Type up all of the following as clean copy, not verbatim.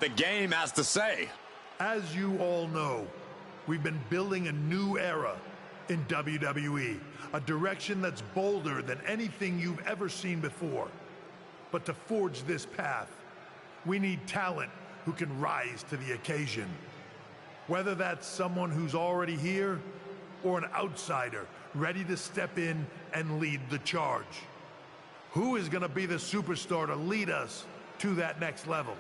The game has to say. As you all know, we've been building a new era in WWE, a direction that's bolder than anything you've ever seen before. But to forge this path, we need talent who can rise to the occasion. Whether that's someone who's already here or an outsider ready to step in and lead the charge. Who is going to be the superstar to lead us to that next level?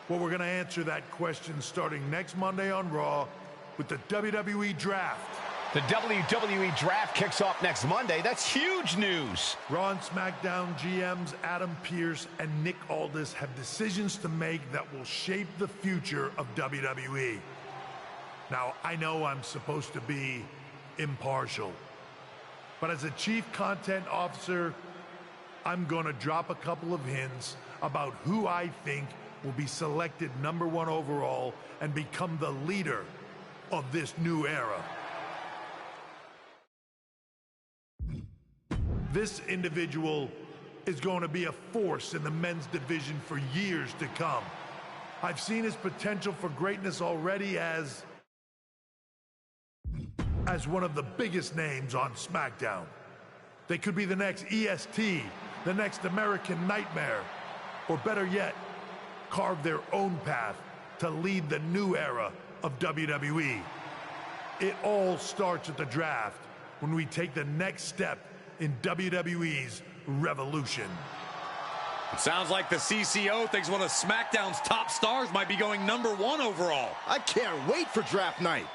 Well, we're going to answer that question starting next Monday on Raw with the WWE Draft. The WWE Draft kicks off next Monday. That's huge news. Raw and SmackDown GMs Adam Pearce and Nick Aldis have decisions to make that will shape the future of WWE. Now, I know I'm supposed to be impartial, but as a chief content officer, I'm going to drop a couple of hints about who I think will be selected #1 overall and become the leader of this new era. This individual is going to be a force in the men's division for years to come. I've seen his potential for greatness already as one of the biggest names on SmackDown. They could be the next EST, the next American Nightmare, or better yet, carve their own path to lead the new era of WWE. It all starts at the draft when we take the next step in WWE's revolution. It sounds like the CCO thinks one of SmackDown's top stars might be going #1 overall. I can't wait for draft night.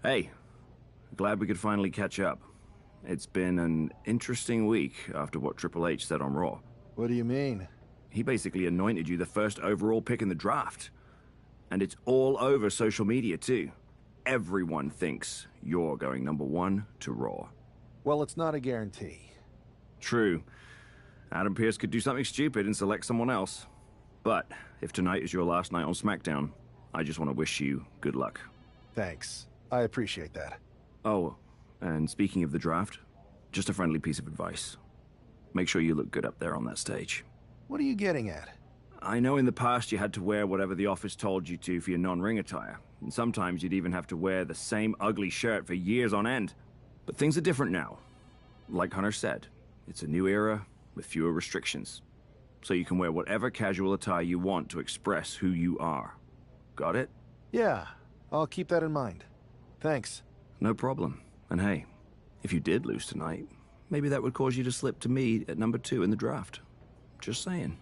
Hey, glad we could finally catch up. It's been an interesting week after what Triple H said on Raw. What do you mean? He basically anointed you the first overall pick in the draft. And it's all over social media, too. Everyone thinks you're going #1 to Raw. Well, it's not a guarantee. True. Adam Pearce could do something stupid and select someone else. But if tonight is your last night on SmackDown, I just want to wish you good luck. Thanks. I appreciate that. Oh, and speaking of the draft, just a friendly piece of advice. Make sure you look good up there on that stage. What are you getting at? I know in the past you had to wear whatever the office told you to for your non-ring attire, and sometimes you'd even have to wear the same ugly shirt for years on end. But things are different now. Like Hunter said, it's a new era with fewer restrictions. So you can wear whatever casual attire you want to express who you are. Got it? Yeah, I'll keep that in mind. Thanks. No problem. And hey, if you did lose tonight, maybe that would cause you to slip to me at #2 in the draft. Just saying.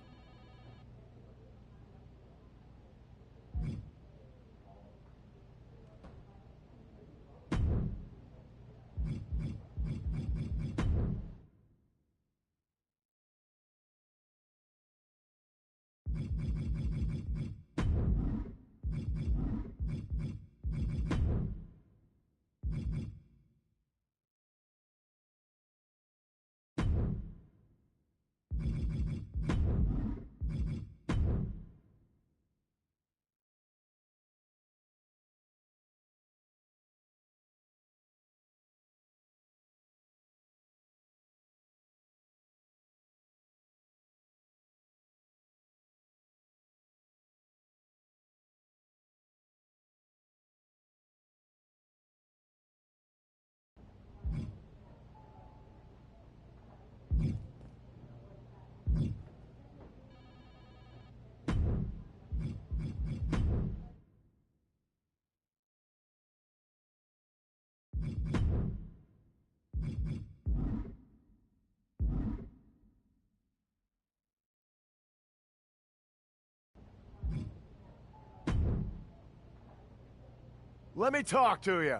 Let me talk to you.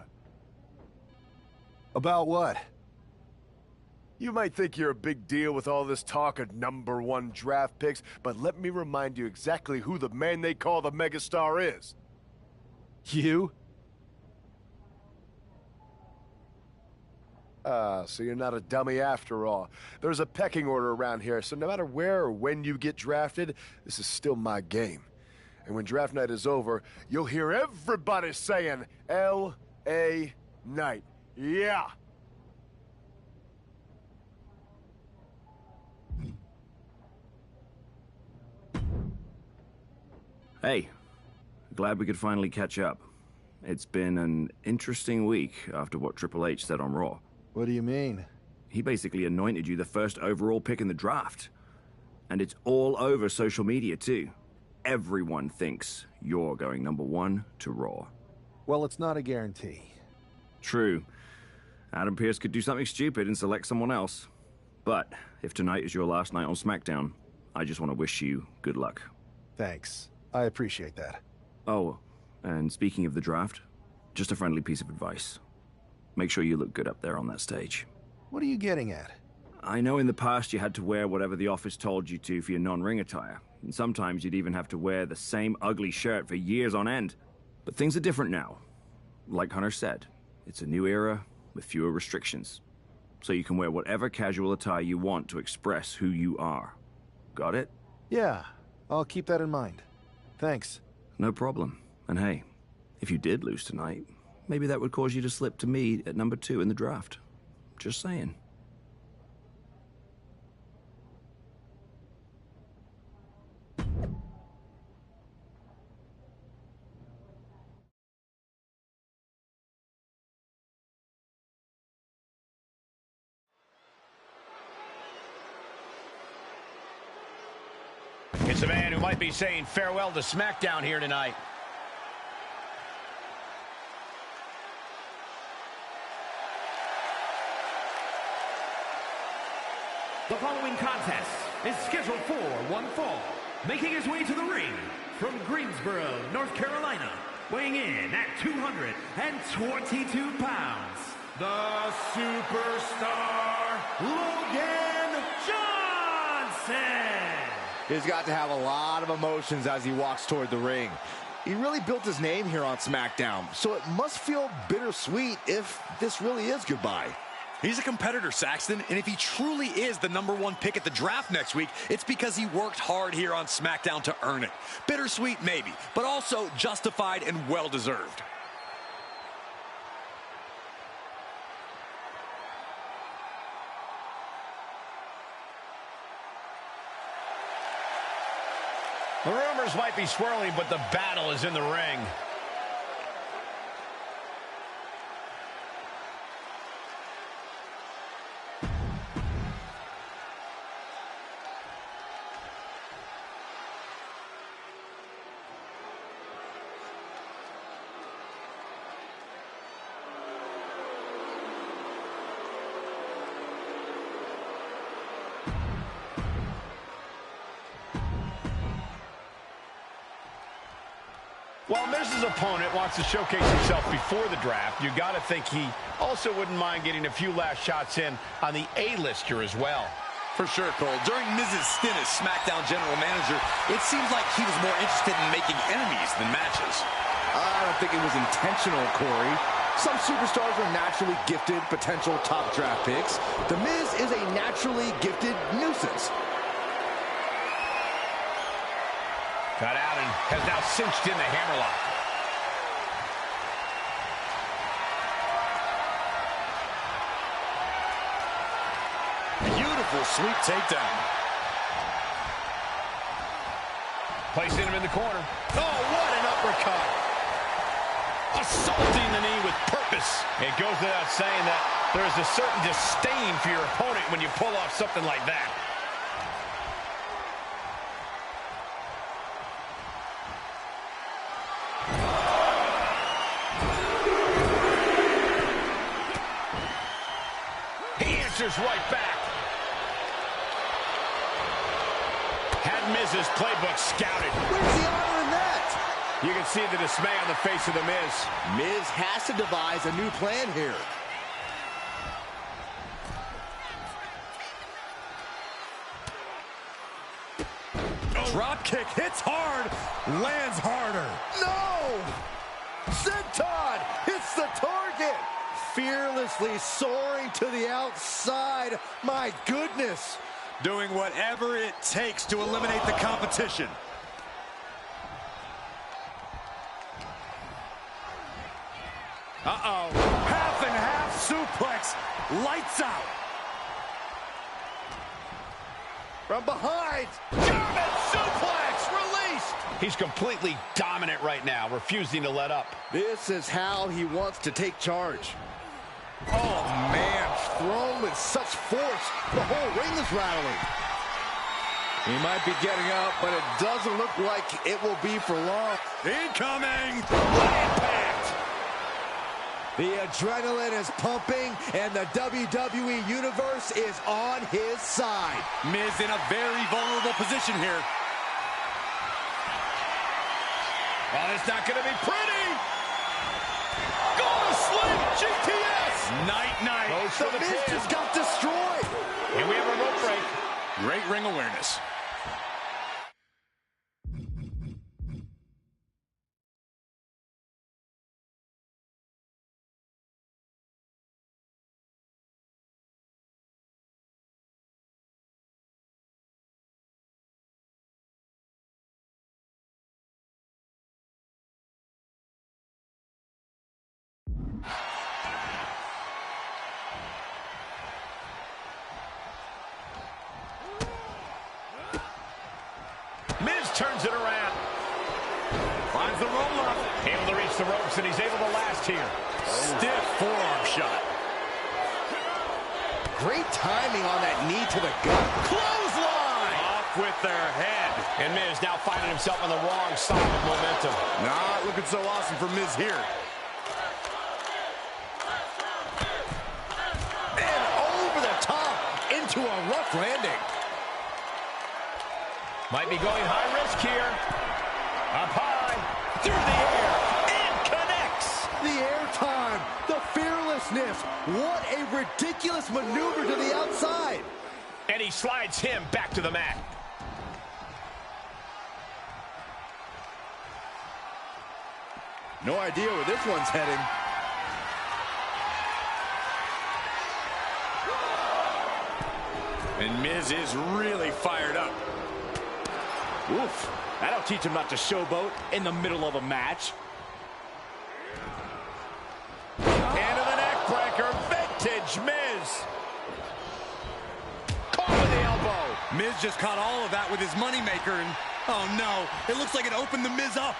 About what? You might think you're a big deal with all this talk of #1 draft picks, but let me remind you exactly who the man they call the megastar is. You? So you're not a dummy after all. There's a pecking order around here, so no matter where or when you get drafted, this is still my game. And when draft night is over, you'll hear everybody saying, L.A. Knight. Yeah! Hey, glad we could finally catch up. It's been an interesting week after what Triple H said on Raw. What do you mean? He basically anointed you the first overall pick in the draft. And it's all over social media, too. Everyone thinks you're going #1 to Raw. Well, it's not a guarantee. True. Adam Pearce could do something stupid and select someone else. But if tonight is your last night on SmackDown, I just want to wish you good luck. Thanks. I appreciate that. Oh, and speaking of the draft, just a friendly piece of advice. Make sure you look good up there on that stage. What are you getting at? I know in the past you had to wear whatever the office told you to for your non-ring attire, and sometimes you'd even have to wear the same ugly shirt for years on end. But things are different now. Like Hunter said, it's a new era with fewer restrictions. So you can wear whatever casual attire you want to express who you are. Got it? Yeah, I'll keep that in mind. Thanks. No problem. And hey, if you did lose tonight, maybe that would cause you to slip to me at #2 in the draft. Just saying. It's a man who might be saying farewell to SmackDown here tonight. The following contest is scheduled for one fall. Making his way to the ring from Greensboro, North Carolina, weighing in at 222 pounds, the superstar, Logan Johnson. He's got to have a lot of emotions as he walks toward the ring. He really built his name here on SmackDown, so it must feel bittersweet if this really is goodbye. He's a competitor, Saxton, and if he truly is the #1 pick at the draft next week, it's because he worked hard here on SmackDown to earn it. Bittersweet, maybe, but also justified and well-deserved. The rumors might be swirling, but the battle is in the ring. While Miz's opponent wants to showcase himself before the draft, you got to think he also wouldn't mind getting a few last shots in on the A-lister as well. For sure, Cole. During Miz's stint as SmackDown General Manager, it seems like he was more interested in making enemies than matches. I don't think it was intentional, Corey. Some superstars are naturally gifted potential top draft picks. The Miz is a naturally gifted nuisance. Got out and has now cinched in the hammerlock. Beautiful sweep takedown. Placing him in the corner. Oh, what an uppercut. Assaulting the knee with purpose. It goes without saying that there is a certain disdain for your opponent when you pull off something like that. Right back. Had Miz's playbook scouted. Where's the honor in that? You can see the dismay on the face of the Miz. Miz has to devise a new plan here. Drop kick hits hard, lands harder. No! Senton hits the target. Fearlessly soaring to the outside. My goodness. Doing whatever it takes to eliminate the competition. Uh-oh. Half and half suplex. Lights out. From behind. German suplex released. He's completely dominant right now, refusing to let up. This is how he wants to take charge. Oh, man, thrown with such force, the whole ring is rattling. He might be getting up, but it doesn't look like it will be for long. Incoming! Impact! The adrenaline is pumping, and the WWE Universe is on his side. Miz in a very vulnerable position here. Oh, it's not going to be pretty! Go to sleep, GTS! Night-night. The Miz just got destroyed. And we have a rope break. Great ring awareness. Miz turns it around. Finds the roll-up. Able to reach the ropes, and he's able to last here. Stiff forearm shot. Great timing on that knee to the gut. Clothesline! Off with their head. And Miz now finding himself on the wrong side of momentum. Not looking so awesome for Miz here. And over the top into a rough landing. Might be going high risk here. Up high, through the air, fearlessness. What a ridiculous maneuver to the outside. And he slides him back to the mat. No idea where this one's heading. And Miz is really fired up. Oof. That'll teach him not to showboat in the middle of a match. Hand of the neck breaker. Vintage Miz. Caught with the elbow. Miz just caught all of that with his moneymaker, and oh no, it looks like it opened the Miz up.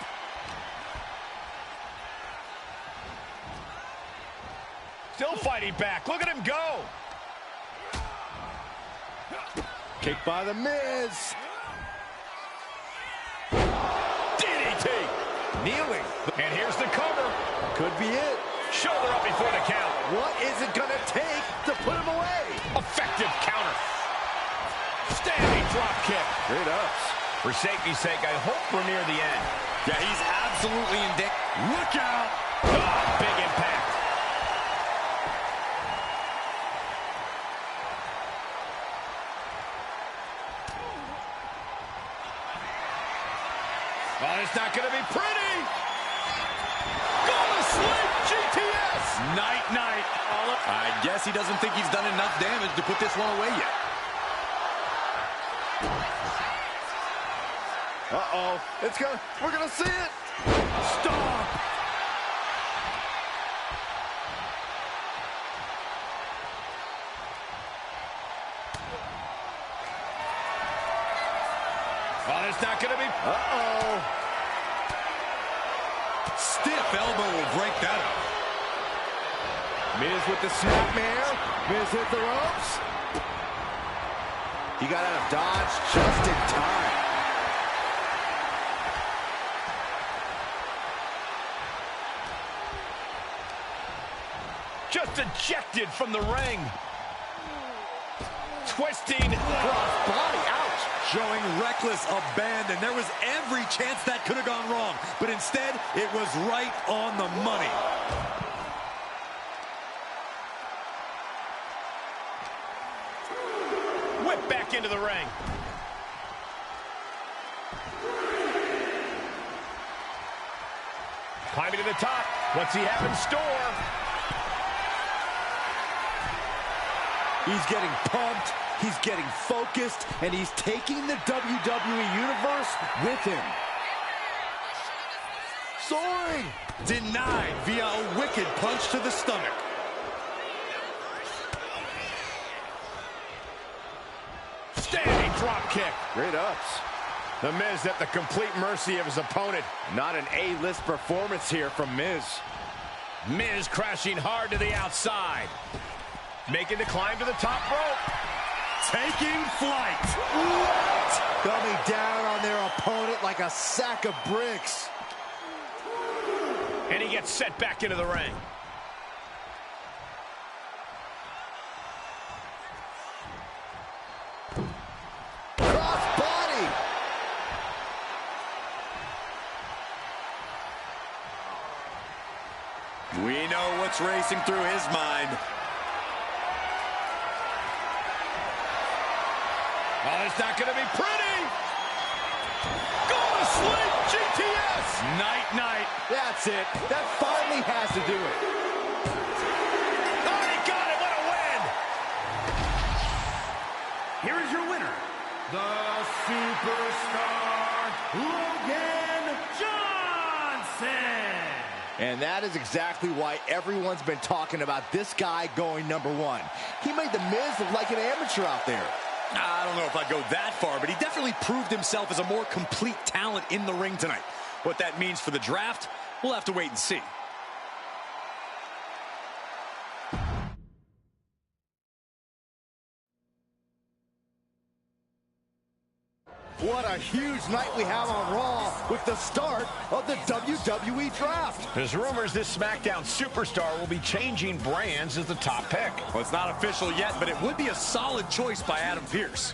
Still fighting back. Look at him go. Kick by the Miz. DDT. Kneeling. And here's the cover. Could be it. Shoulder up before the count. What is it gonna take to put him away? Effective counter. Standing drop kick. Great ups. For safety's sake, I hope we're near the end. Yeah, he's absolutely in dick. Look out! Oh, big impact. Oh, it's not going to be pretty. Go to sleep, GTS. Night, night. I guess he doesn't think he's done enough damage to put this one away yet. Uh-oh. We're gonna see it. Stop! Oh, it's not going to be... Uh-oh. Stiff elbow will break that up. Miz with the snapmare. Miz hit the ropes. He got out of dodge just in time. Just ejected from the ring. Twisting cross body. Ouch. Showing reckless abandon. There was every chance that could have gone wrong, but instead, it was right on the money. Whip back into the ring. Climbing to the top. What's he have in store? He's getting pumped, he's getting focused, and he's taking the WWE Universe with him. Soaring! Denied via a wicked punch to the stomach. Standing drop kick. Great ups. The Miz at the complete mercy of his opponent. Not an A-list performance here from Miz. Miz crashing hard to the outside. Making the climb to the top rope. Taking flight. Coming down on their opponent like a sack of bricks. And he gets set back into the ring. Cross body. We know what's racing through his mind. Oh, it's not going to be pretty. Go to sleep, GTS. Night, night. That's it. That finally has to do it. Oh, he got it. What a win. Here is your winner, the Superstar, Logan Johnson. And that is exactly why everyone's been talking about this guy going #1. He made The Miz look like an amateur out there. I don't know if I'd go that far, but he definitely proved himself as a more complete talent in the ring tonight. What that means for the draft, we'll have to wait and see. What a huge night we have on Raw with the start of the WWE Draft. There's rumors this SmackDown Superstar will be changing brands as the top pick. Well, it's not official yet, but it would be a solid choice by Adam Pearce.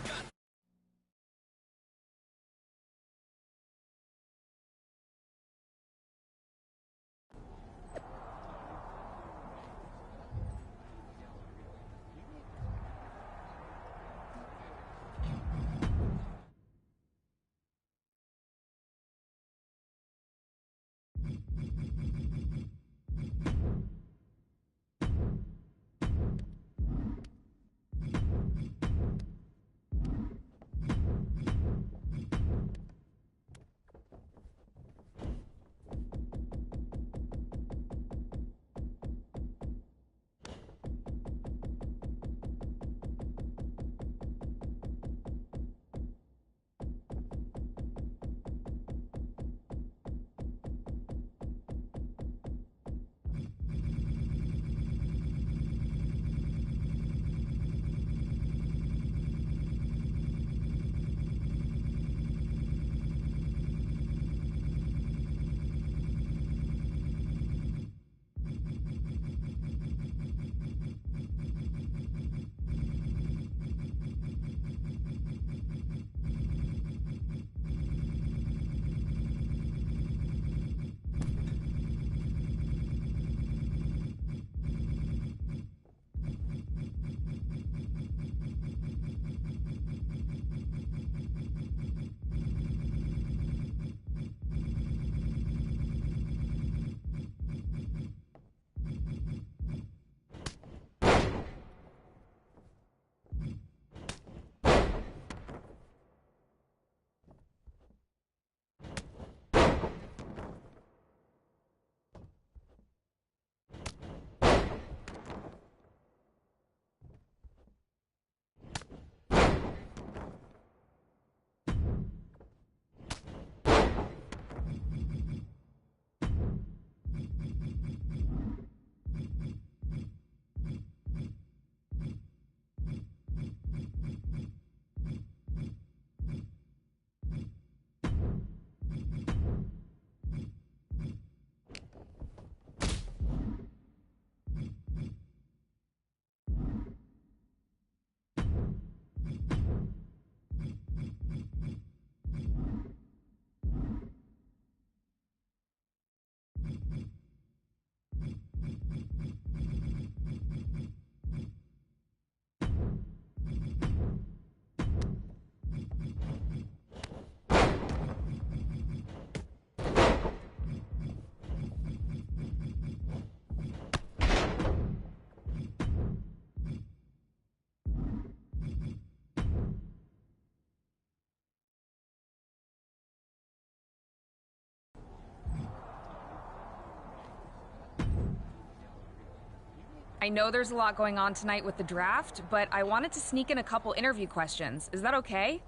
I know there's a lot going on tonight with the draft, but I wanted to sneak in a couple interview questions. Is that okay?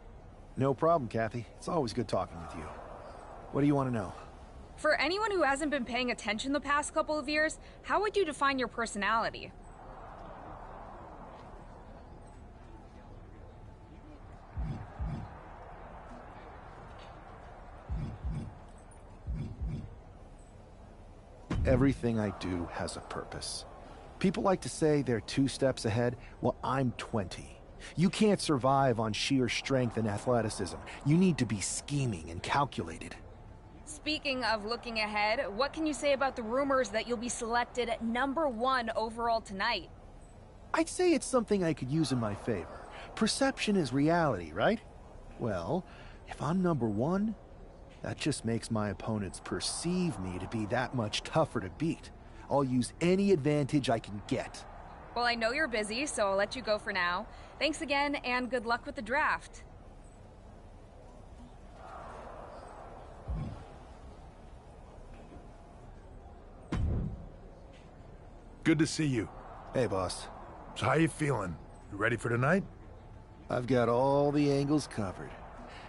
No problem, Kathy. It's always good talking with you. What do you want to know? For anyone who hasn't been paying attention the past couple of years, how would you define your personality? Everything I do has a purpose. People like to say they're 2 steps ahead. Well, I'm 20. You can't survive on sheer strength and athleticism. You need to be scheming and calculated. Speaking of looking ahead, what can you say about the rumors that you'll be selected at #1 overall tonight? I'd say it's something I could use in my favor. Perception is reality, right? Well, if I'm #1, that just makes my opponents perceive me to be that much tougher to beat. I'll use any advantage I can get. Well, I know you're busy, so I'll let you go for now. Thanks again, and good luck with the draft. Good to see you. Hey, boss. So how you feeling? You ready for tonight? I've got all the angles covered.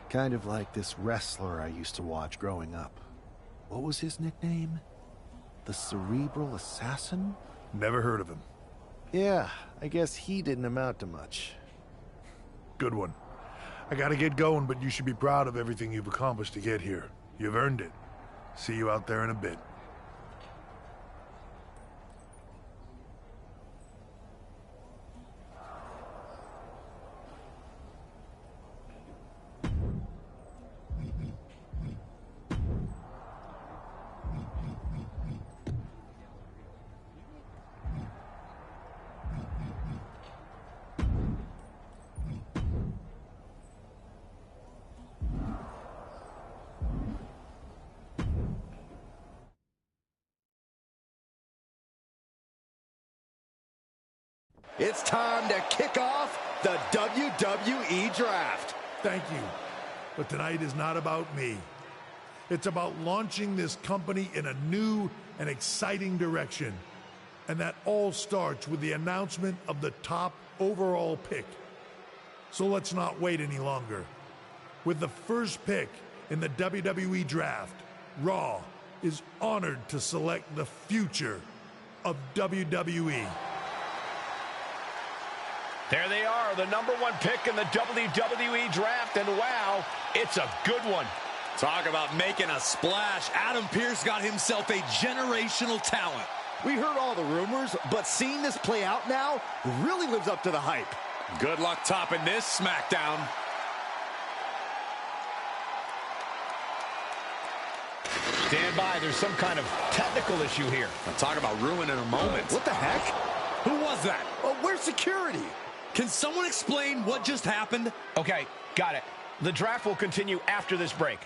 Kind of like this wrestler I used to watch growing up. What was his nickname? The Cerebral Assassin? Never heard of him. Yeah, I guess he didn't amount to much. Good one. I gotta get going, but you should be proud of everything you've accomplished to get here. You've earned it. See you out there in a bit. It's time to kick off the WWE Draft. Thank you. But tonight is not about me. It's about launching this company in a new and exciting direction. And that all starts with the announcement of the top overall pick. So let's not wait any longer. With the first pick in the WWE Draft, Raw is honored to select the future of WWE. There they are, the #1 pick in the WWE Draft, and wow, it's a good one. Talk about making a splash. Adam Pearce got himself a generational talent. We heard all the rumors, but seeing this play out now really lives up to the hype. Good luck topping this SmackDown. Stand by, there's some kind of technical issue here. Now talk about ruining a moment. What the heck? Who was that? Where's security? Can someone explain what just happened? Okay, got it. The draft will continue after this break.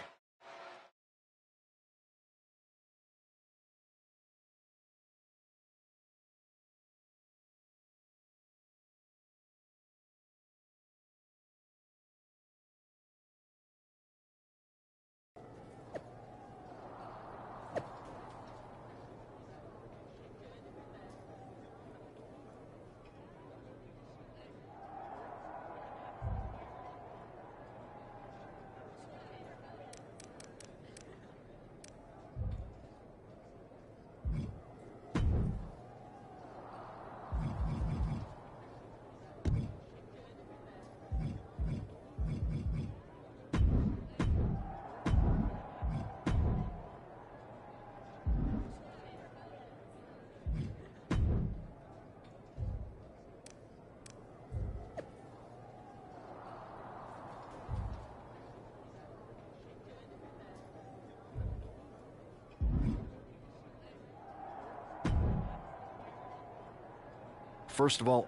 First of all,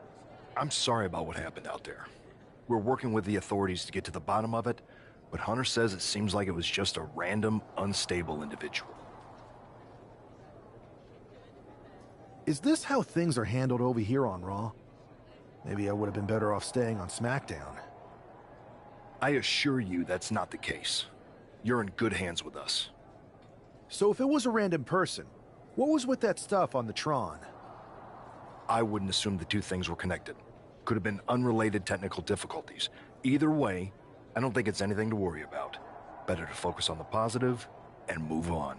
I'm sorry about what happened out there. We're working with the authorities to get to the bottom of it, but Hunter says it seems like it was just a random, unstable individual. Is this how things are handled over here on Raw? Maybe I would have been better off staying on SmackDown. I assure you that's not the case. You're in good hands with us. So if it was a random person, what was with that stuff on the Tron? I wouldn't assume the two things were connected. Could have been unrelated technical difficulties. Either way, I don't think it's anything to worry about. Better to focus on the positive and move on.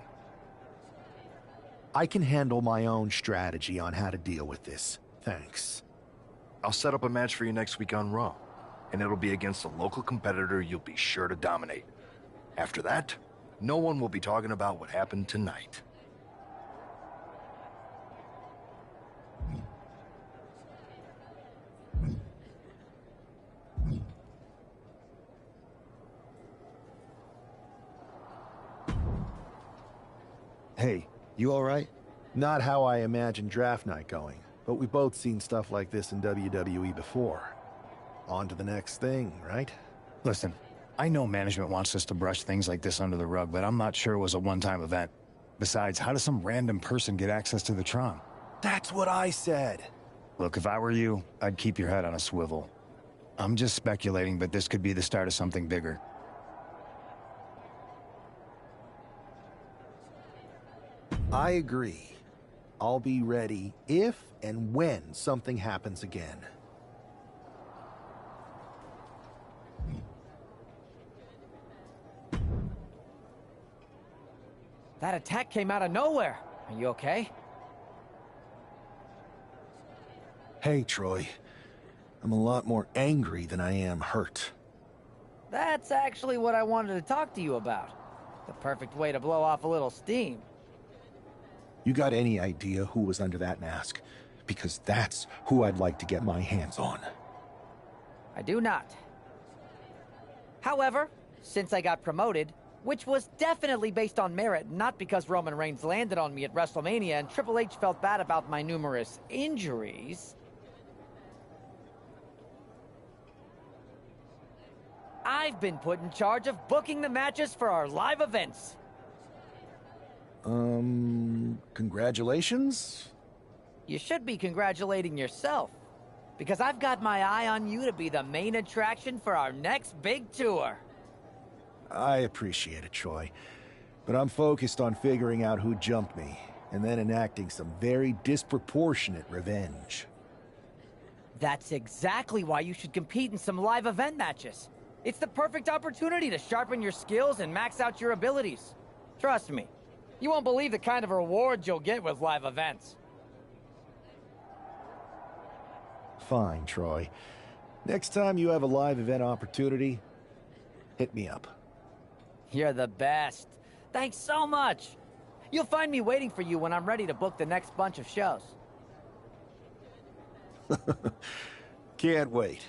I can handle my own strategy on how to deal with this. Thanks. I'll set up a match for you next week on Raw, and it'll be against a local competitor you'll be sure to dominate. After that, no one will be talking about what happened tonight. Hey, you all right? Not how I imagined draft night going, but we've both seen stuff like this in WWE before. On to the next thing, right? Listen, I know management wants us to brush things like this under the rug, but I'm not sure it was a one-time event. Besides, how does some random person get access to the Tron? That's what I said. Look, if I were you, I'd keep your head on a swivel. I'm just speculating, but this could be the start of something bigger. I agree. I'll be ready if and when something happens again. That attack came out of nowhere. Are you okay? Hey, Troy. I'm a lot more angry than I am hurt. That's actually what I wanted to talk to you about. The perfect way to blow off a little steam. You got any idea who was under that mask? Because that's who I'd like to get my hands on. I do not. However, since I got promoted, which was definitely based on merit, not because Roman Reigns landed on me at WrestleMania and Triple H felt bad about my numerous injuries, I've been put in charge of booking the matches for our live events. Congratulations? You should be congratulating yourself, because I've got my eye on you to be the main attraction for our next big tour. I appreciate it, Troy. But I'm focused on figuring out who jumped me, and then enacting some very disproportionate revenge. That's exactly why you should compete in some live event matches. It's the perfect opportunity to sharpen your skills and max out your abilities. Trust me, you won't believe the kind of rewards you'll get with live events. Fine, Troy. Next time you have a live event opportunity, hit me up. You're the best. Thanks so much. You'll find me waiting for you when I'm ready to book the next bunch of shows. Can't wait.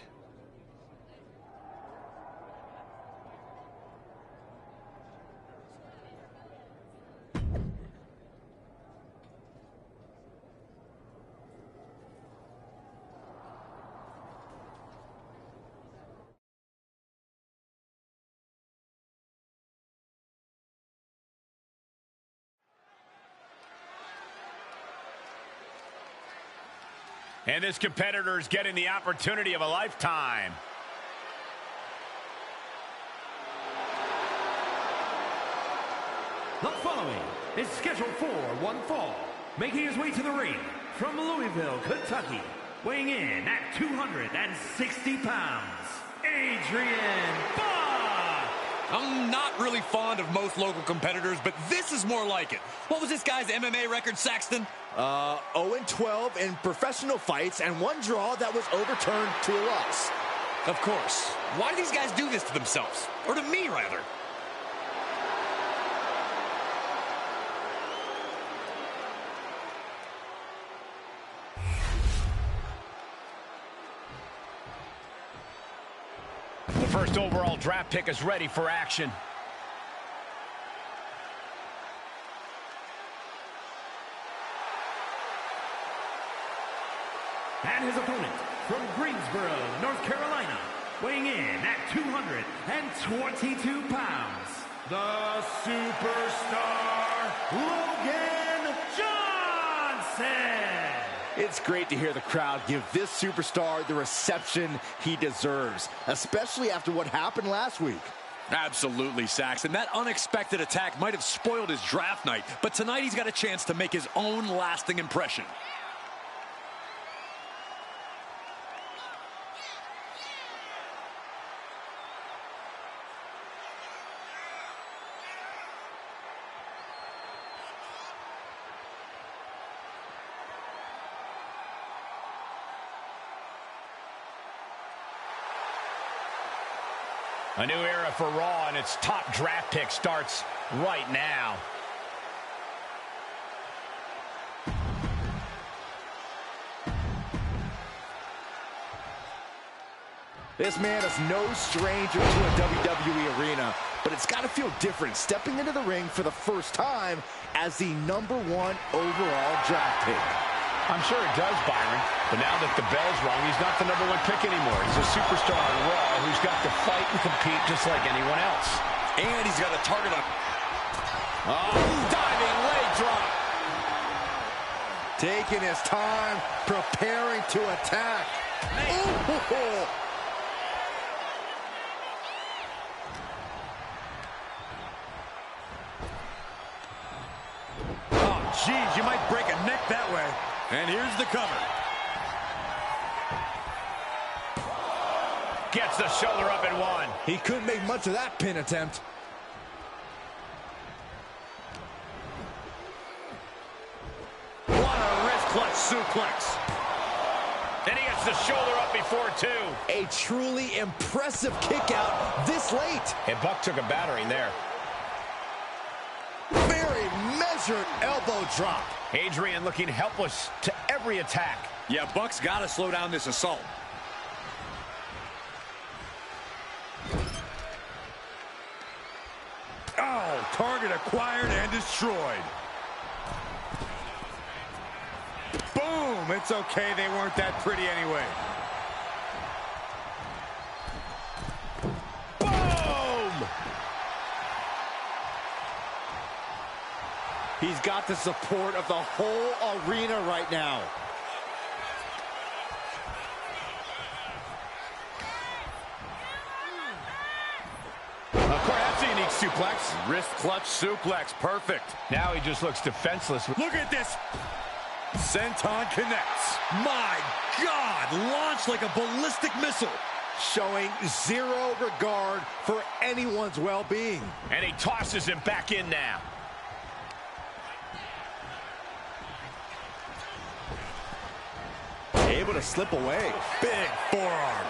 And this competitor is getting the opportunity of a lifetime. The following is scheduled for one fall. Making his way to the ring from Louisville, Kentucky. Weighing in at 260 pounds, Adrian Bach! I'm not really fond of most local competitors, but this is more like it. What was this guy's MMA record, Saxton? 0-12 in professional fights and one draw that was overturned to a loss. Of course. Why do these guys do this to themselves? Or to me, rather? The first overall draft pick is ready for action. And his opponent from Greensboro, North Carolina, weighing in at 222 pounds, the superstar, Logan Johnson! It's great to hear the crowd give this superstar the reception he deserves, especially after what happened last week. Absolutely, Saxton. That unexpected attack might have spoiled his draft night, but tonight he's got a chance to make his own lasting impression. A new era for Raw, and its top draft pick starts right now. This man is no stranger to a WWE arena, but it's got to feel different stepping into the ring for the first time as the #1 overall draft pick. I'm sure it does, Byron, but now that the bell's rung, he's not the #1 pick anymore. He's a superstar on Raw who's got to fight and compete just like anyone else. And he's got a target on. Oh, diving leg drop. Taking his time, preparing to attack. Ooh. Jeez, you might break a neck that way. And here's the cover. Gets the shoulder up and one. He couldn't make much of that pin attempt. What a wrist clutch suplex. And he gets the shoulder up before two. A truly impressive kick out this late. And Buck took a battering there. Very measured elbow drop. Adrian looking helpless to every attack. Yeah, Buck's got to slow down this assault. Oh, target acquired and destroyed. Boom! It's okay, they weren't that pretty anyway. Boom! He's got the support of the whole arena right now. Of course, that's a unique suplex. Wrist clutch suplex, perfect. Now he just looks defenseless. Look at this. Senton connects. My God, launched like a ballistic missile. Showing zero regard for anyone's well-being. And he tosses him back in now. Able to slip away. Big forearm.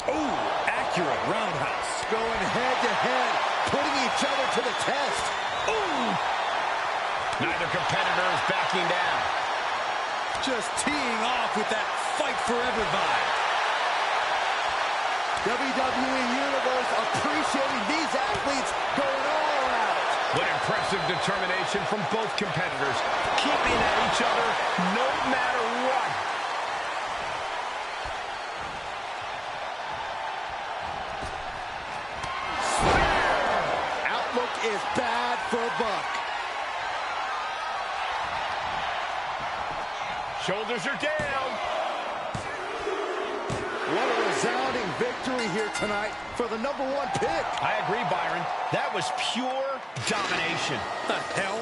Ooh, accurate roundhouse. Going head-to-head, putting each other to the test. Ooh. Neither competitor is backing down. Just teeing off with that fight forever vibe. WWE Universe appreciating these athletes going all out. What impressive determination from both competitors, keeping at each other no matter what. Outlook is bad for Buck. Shoulders are down. What a resounding victory here tonight for the #1 pick. I agree, Byron. That was pure domination. The hell?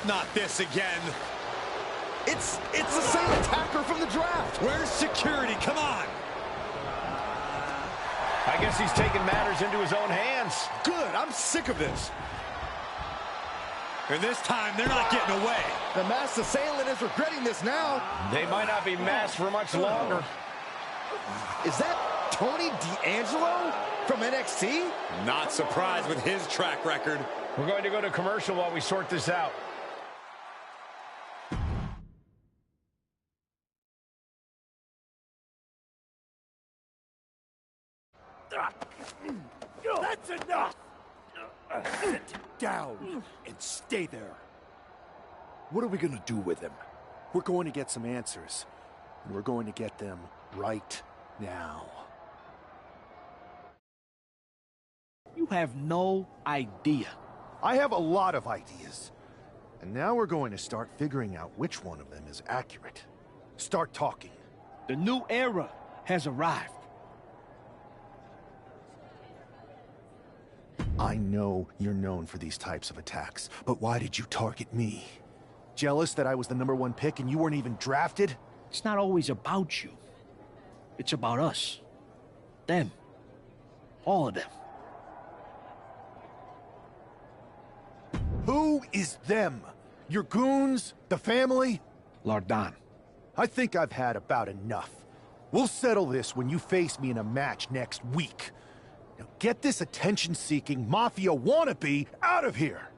Not this again. It's the same attacker from the draft. Where's security? Come on. I guess he's taking matters into his own hands. Good, I'm sick of this. And this time, they're not getting away. The masked assailant is regretting this now. They might not be masked for much longer. Is that Tony D'Angelo from NXT? Not surprised with his track record. We're going to go to commercial while we sort this out. That's enough! Sit down and stay there. What are we gonna do with him? We're going to get some answers. And we're going to get them right now. You have no idea. I have a lot of ideas. And now we're going to start figuring out which one of them is accurate. Start talking. The new era has arrived. I know you're known for these types of attacks, but why did you target me? Jealous that I was the #1 pick and you weren't even drafted? It's not always about you. It's about us. Them. All of them. Who is them? Your goons? The family? Lardan. I think I've had about enough. We'll settle this when you face me in a match next week. Now get this attention-seeking mafia wannabe out of here!